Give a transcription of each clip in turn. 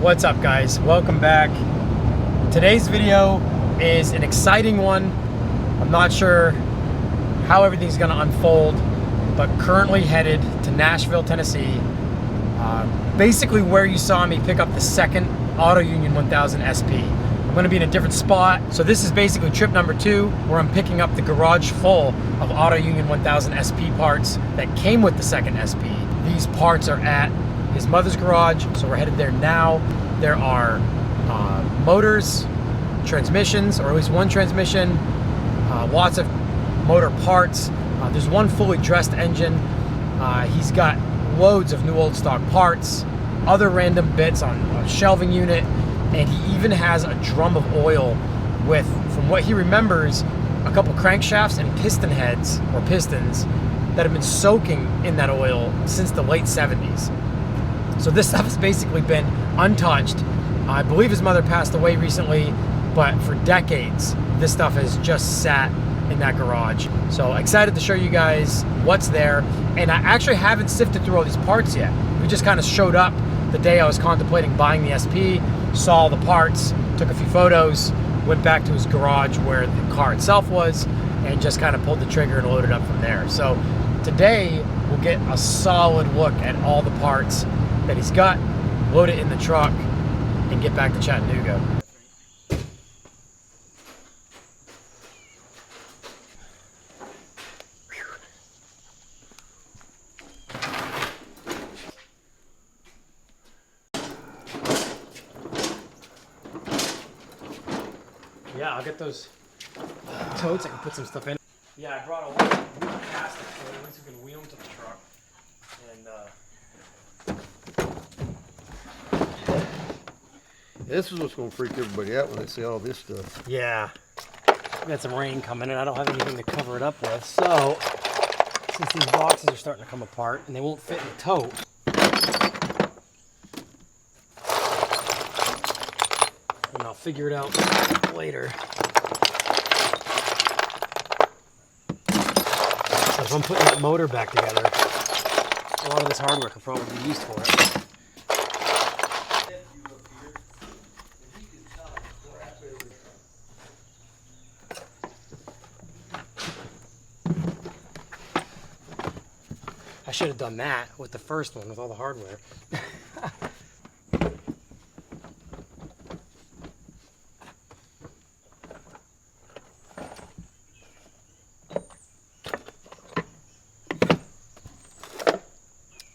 What's up, guys? Welcome back. Today's video is an exciting one. I'm not sure how everything's going to unfold, but currently headed to Nashville, Tennessee. Basically where you saw me pick up the second Auto Union 1000 SP. I'm going to be in a different spot. So this is basically trip number 2, where I'm picking up the garage full of Auto Union 1000 SP parts that came with the second SP. These parts are at his mother's garage, so we're headed there now. There are motors, transmissions, or at least one transmission, lots of motor parts. There's one fully dressed engine. He's got loads of new old stock parts, other random bits on a shelving unit, and he even has a drum of oil with, from what he remembers, a couple crankshafts and piston heads, or pistons, that have been soaking in that oil since the late 70s. So this stuff has basically been untouched. I believe his mother passed away recently, but for decades, this stuff has just sat in that garage. So excited to show you guys what's there. And I actually haven't sifted through all these parts yet. We just kind of showed up the day I was contemplating buying the SP, saw the parts, took a few photos, went back to his garage where the car itself was, and just kind of pulled the trigger and loaded up from there. So today we'll get a solid look at all the parts that he's got, load it in the truck, and get back to Chattanooga. Yeah, I'll get those totes. I can put some stuff in. Yeah, I brought a lot of plastic so at least we can wheel them to the truck. And this is what's going to freak everybody out when they see all this stuff. yeah, we got some rain coming and I don't have anything to cover it up with. So, since these boxes are starting to come apart and they won't fit in the tote, and I'll figure it out later. So if I'm putting that motor back together, a lot of this hardware could probably be used for it. I should have done that with the first one with all the hardware.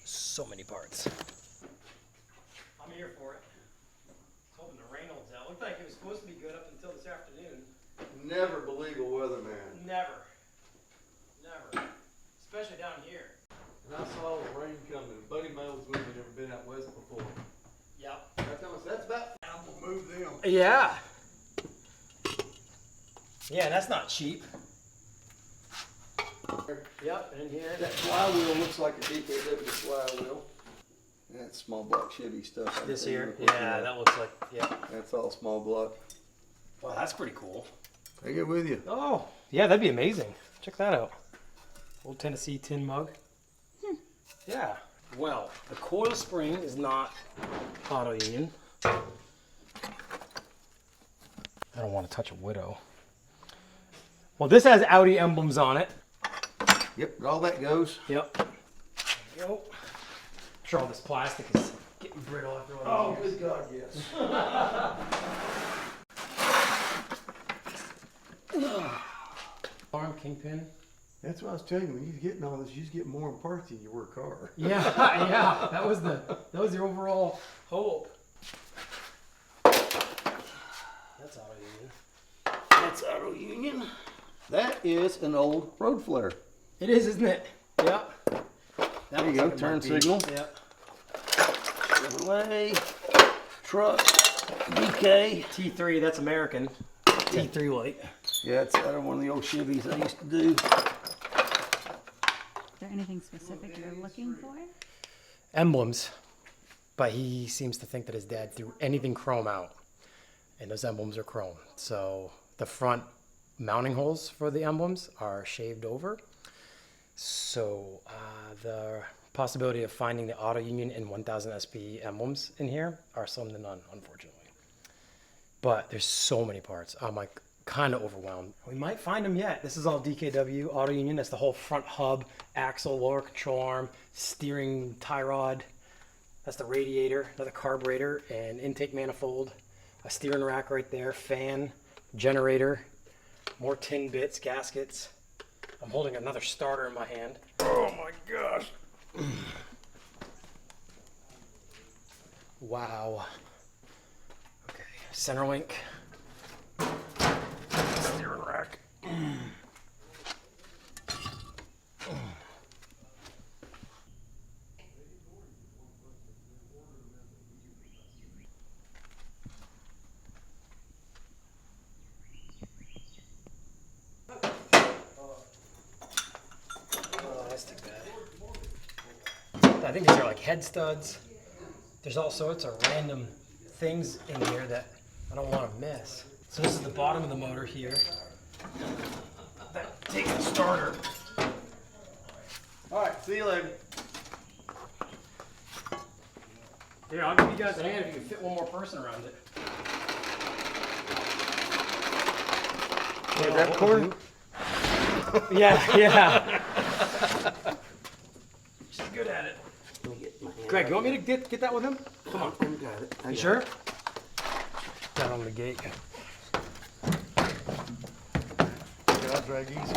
So many parts. I'm here for it. Hoping the rain holds out. Looked like it was supposed to be good up until this afternoon. Never believe a weatherman. Never. Never. Especially down here. And I saw the rain coming. Buddy of mine was with me, never been out west before. Yep. That's about time we'll move them. Yeah. Yeah, that's not cheap. Yep, and in here. That flywheel looks like a DKW flywheel. That's small block Chevy stuff. This here? Yeah, that looks like, yeah. That's all small block. Wow, that's pretty cool. Take it with you. Oh, yeah, that'd be amazing. Check that out. Old Tennessee tin mug. Yeah. Well, the coil spring is not Auto Union. I don't want to touch a widow. Well, this has Audi emblems on it. Yep, all that goes. Yep. There we go. I'm sure all this plastic is getting brittle after all these years. Good God, yes. Arm kingpin. That's what I was telling you. When you're getting all this, you just get more in parts than you were a car. Yeah, yeah. That was the overall hope. That's Auto Union. That's Auto Union. That is an old road flare. It is, isn't it? Yeah. There you go. Turn signal. Yep. Chevrolet truck. DK. T3. That's American. T3 light. Yeah, it's one of the old Chevys I used to do. Is there anything specific you're looking for? Emblems, but he seems to think that his dad threw anything chrome out, and those emblems are chrome. So the front mounting holes for the emblems are shaved over. So the possibility of finding the Auto Union and 1000 SP emblems in here are slim to none, unfortunately. But there's so many parts. I'm like kind of overwhelmed. We might find them yet. This is all DKW Auto Union. That's the whole front hub, axle, lower control arm, steering tie rod. That's the radiator, another carburetor, and intake manifold, a steering rack right there, fan, generator, more tin bits, gaskets. I'm holding another starter in my hand. Oh my gosh. Wow. Okay, center link, steering rack. I think these are like head studs. There's all sorts of random things in here that I don't want to miss. So this is the bottom of the motor here. That takes the starter. All right, see you later. Here, I'll give you guys a hand if you can fit one more person around it. Is that corn? Yeah. She's good at it. Greg, you want me to get that with him? Come on. I got it. You sure? Got on the gate. I'll drag easy. Yep.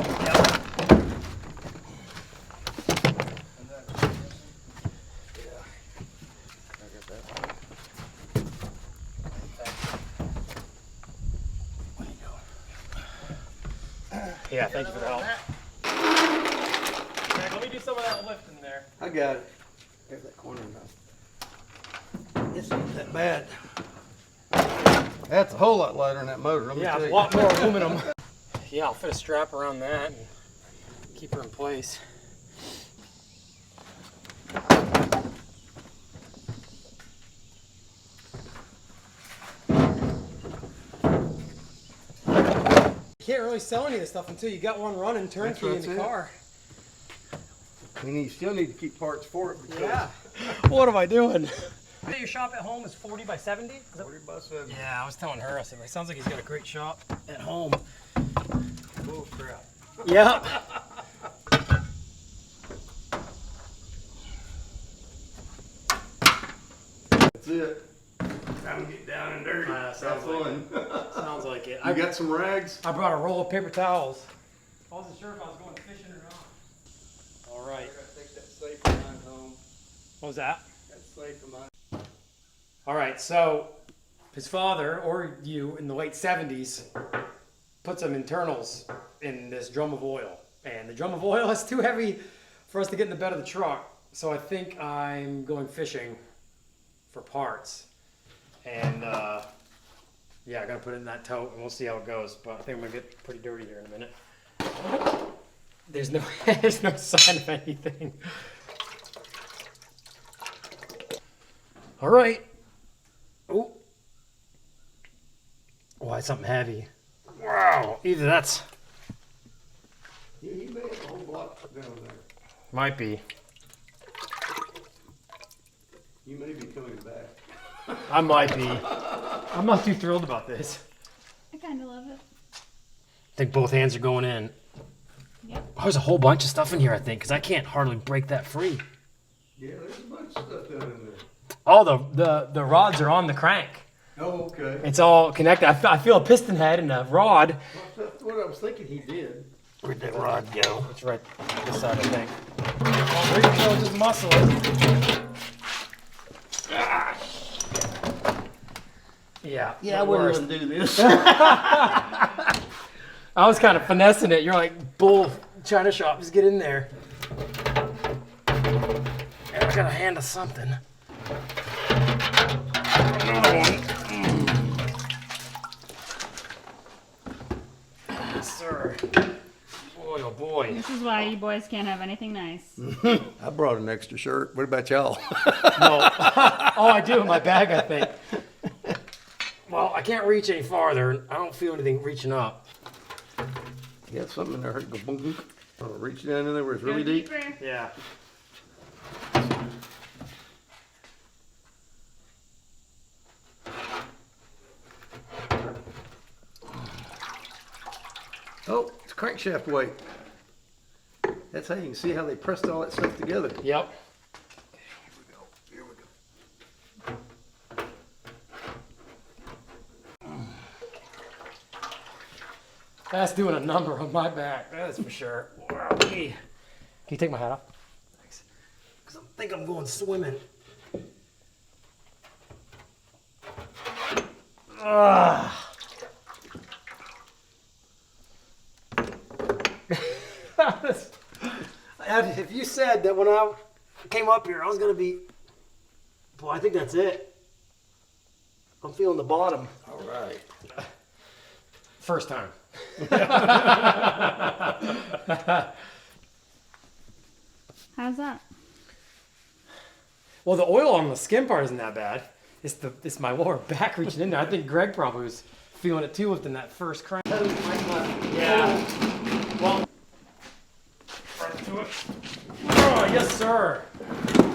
Yeah, thank you for the help. Greg, let me do some of that lift in there. I got it. There's that corner now. It's not that bad. That's a whole lot lighter than that motor. Let me Yeah, tell a you. lot more aluminum. Yeah, I'll fit a strap around that and keep her in place. You can't really sell any of this stuff until you got one running turnkey in the car. You still need to keep parts for it. Yeah. What am I doing? Your shop at home is 40 by 70? 40 by 70. Yeah, I was telling her, I said, it sounds like he's got a great shop at home. Oh, crap. Yeah. That's it. Time to get down and dirty. Have fun. Sounds like it. I got some rags. I brought a roll of paper towels. I wasn't sure if I was going fishing or not. All right. I gotta take that safe of mine home. What was that? That safe of mine. All right, so his father, or you, in the late 70s, put some internals in this drum of oil. And the drum of oil is too heavy for us to get in the bed of the truck. So I think I'm going fishing for parts. And yeah, I'm gonna put it in that tote and we'll see how it goes. But I think I'm gonna get pretty dirty here in a minute. There's no, there's no sign of anything. All right. Oh. Oh, that's something heavy. Wow. Either that's. Yeah, you may have a whole block down there. Might be. You may be coming back. I might be. I'm not too thrilled about this. I kind of love it. I think both hands are going in. Yep. Oh, there's a whole bunch of stuff in here, I think, because I can't hardly break that free. Yeah, there's a bunch of stuff down in there. Oh, the rods are on the crank. Oh, okay. It's all connected. I feel a piston head and a rod. That's what I was thinking he did. Where'd that rod go? It's right this side, I think. Well, where you go, just muscle it. Yeah. Yeah, I wouldn't want to do this. I was kind of finessing it. You're like, bull China shop, just get in there. And I got a hand of something. Another one. Yes, sir. Boy, oh boy. This is why you boys can't have anything nice. I brought an extra shirt. What about y'all? No. Oh, I do in my bag, I think. Well, I can't reach any farther. I don't feel anything reaching up. You got something in there. Go boom. Reach down in there where it's really deep. Yeah. Oh, it's crankshaft weight. That's how you can see how they pressed all that stuff together. Yep. Here we go. That's doing a number on my back. That's for sure. Can you take my hat off? Thanks. Because I think I'm going swimming. If you said that when I came up here, I was going to be... Boy, I think that's it. I'm feeling the bottom. All right. First time. How's that? Well, the oil on the skin part isn't that bad. It's my lower back reaching in there. I think Greg probably was feeling it too lifting that first crank. Yeah. Well, right into it. Oh, yes, sir.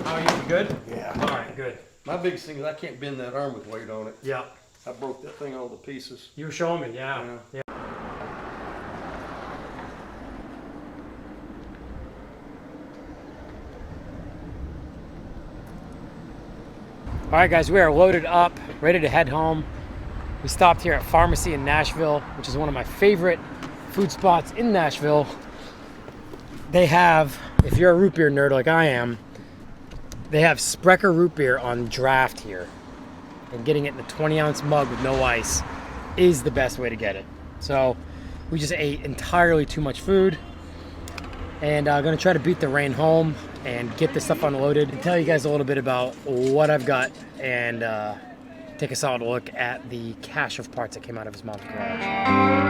How are you? Good? Yeah. All right, good. My biggest thing is I can't bend that arm with weight on it. Yeah. I broke that thing all to pieces. You were showing me, yeah. Yeah. All right, guys, we are loaded up, ready to head home. We stopped here at Pharmacy in Nashville, which is one of my favorite food spots in Nashville. They have, if you're a root beer nerd like I am, they have Sprecher root beer on draft here. And getting it in a 20-ounce mug with no ice is the best way to get it. So we just ate entirely too much food. And I'm gonna try to beat the rain home and get this stuff unloaded and tell you guys a little bit about what I've got and take a solid look at the cache of parts that came out of his mom's garage.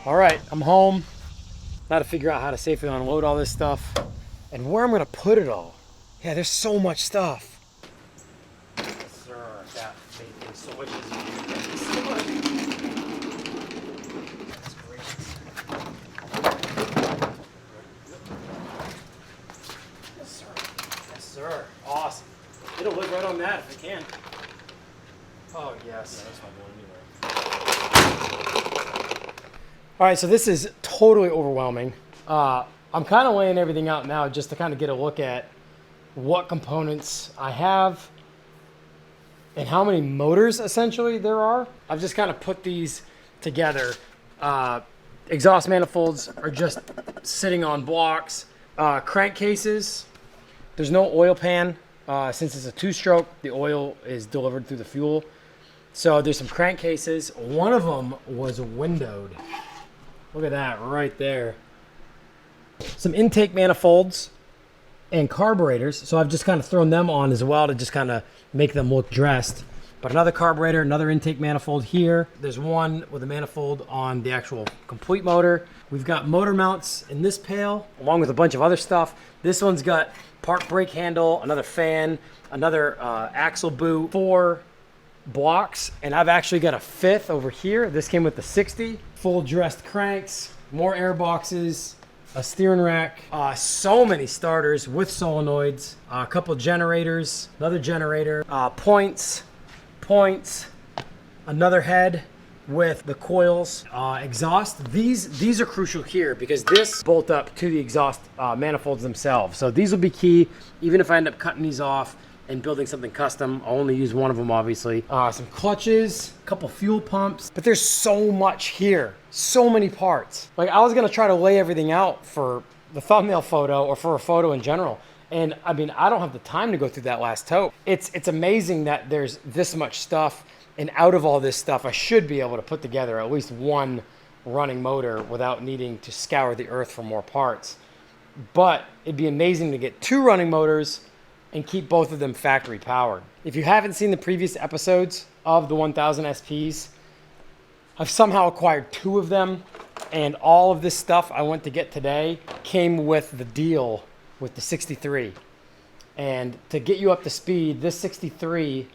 All right, I'm home. Now to figure out how to safely unload all this stuff and where I'm gonna put it all. Yeah, there's so much stuff. Yes, sir. That made things so much easier. Thank you so much. That's gracious. Yes, sir. Yes, sir. Awesome. It'll live right on that if it can. Oh, yes. Yeah, that's my one anyway. All right, so this is totally overwhelming. I'm kind of laying everything out now just to kind of get a look at what components I have and how many motors essentially there are. I've just kind of put these together. Exhaust manifolds are just sitting on blocks. Crankcases, there's no oil pan. Since it's a two-stroke, the oil is delivered through the fuel. So there's some crankcases. One of them was windowed. Look at that right there. Some intake manifolds and carburetors. So I've just kind of thrown them on as well to just kind of make them look dressed. But another carburetor, another intake manifold here. There's one with a manifold on the actual complete motor. We've got motor mounts in this pail, along with a bunch of other stuff. This one's got park brake handle, another fan, another axle boot, 4 blocks, and I've actually got a 5th over here. This came with the 60. Full dressed cranks, more air boxes, a steering rack, so many starters with solenoids, a couple generators, another generator, points, another head with the coils, exhaust. These are crucial here because this bolt up to the exhaust manifolds themselves. So these will be key, even if I end up cutting these off and building something custom. I'll only use one of them, obviously. Some clutches, a couple fuel pumps, but there's so much here, so many parts. Like I was gonna try to lay everything out for the thumbnail photo or for a photo in general. And I mean, I don't have the time to go through that last tote. It's amazing that there's this much stuff, and out of all this stuff, I should be able to put together at least one running motor without needing to scour the earth for more parts. But it'd be amazing to get 2 running motors and keep both of them factory powered. If you haven't seen the previous episodes of the 1000 SPs, I've somehow acquired 2 of them And all of this stuff I went to get today came with the deal with the 63. And to get you up to speed, this 63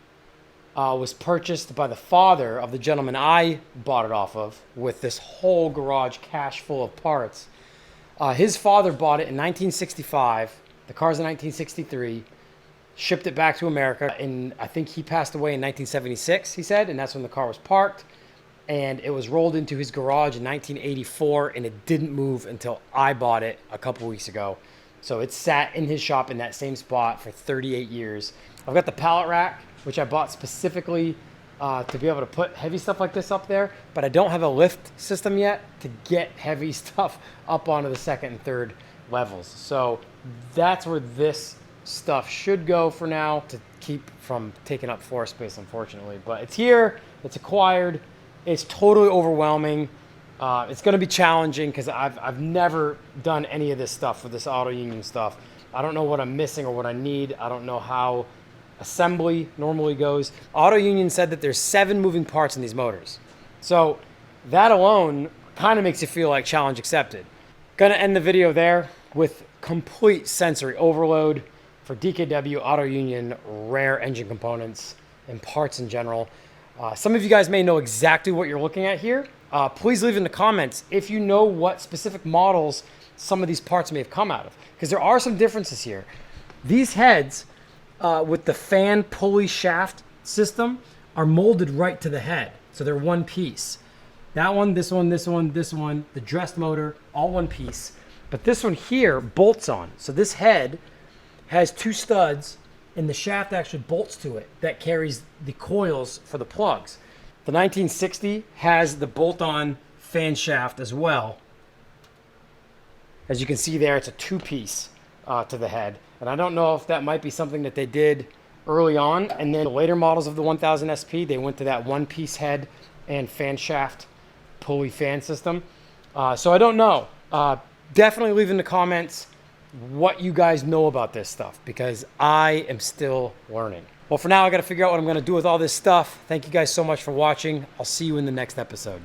was purchased by the father of the gentleman I bought it off of, with this whole garage cache full of parts. His father bought it in 1965. The car's in 1963. Shipped it back to America, and I think he passed away in 1976, he said, and that's when the car was parked. And it was rolled into his garage in 1984, and it didn't move until I bought it a couple weeks ago. So it sat in his shop in that same spot for 38 years. I've got the pallet rack, which I bought specifically to be able to put heavy stuff like this up there, but I don't have a lift system yet to get heavy stuff up onto the second and third levels. So that's where this stuff should go for now, to keep from taking up floor space, unfortunately. But it's here, it's acquired, it's totally overwhelming. It's going to be challenging because I've never done any of this stuff with this Auto Union stuff. I don't know what I'm missing or what I need. I don't know how assembly normally goes. Auto Union said that there's 7 moving parts in these motors. So that alone kind of makes you feel like challenge accepted. Gonna end the video there with complete sensory overload for DKW, Auto Union, rare engine components and parts in general. Some of you guys may know exactly what you're looking at here. Please leave in the comments if you know what specific models some of these parts may have come out of, because there are some differences here. These heads with the fan pulley shaft system are molded right to the head, so they're one piece. That one, this one, this one, this one, the dressed motor, all one piece. But this one here bolts on. So this head has 2 studs, and the shaft actually bolts to it that carries the coils for the plugs. The 1960 has the bolt-on fan shaft as well. As you can see there, it's a 2-piece to the head. And I don't know if that might be something that they did early on, and then the later models of the 1000 SP, they went to that 1-piece head and fan shaft pulley fan system. So I don't know. Definitely leave in the comments what you guys know about this stuff, because I am still learning. Well, for now, I got to figure out what I'm going to do with all this stuff. Thank you guys so much for watching. I'll see you in the next episode.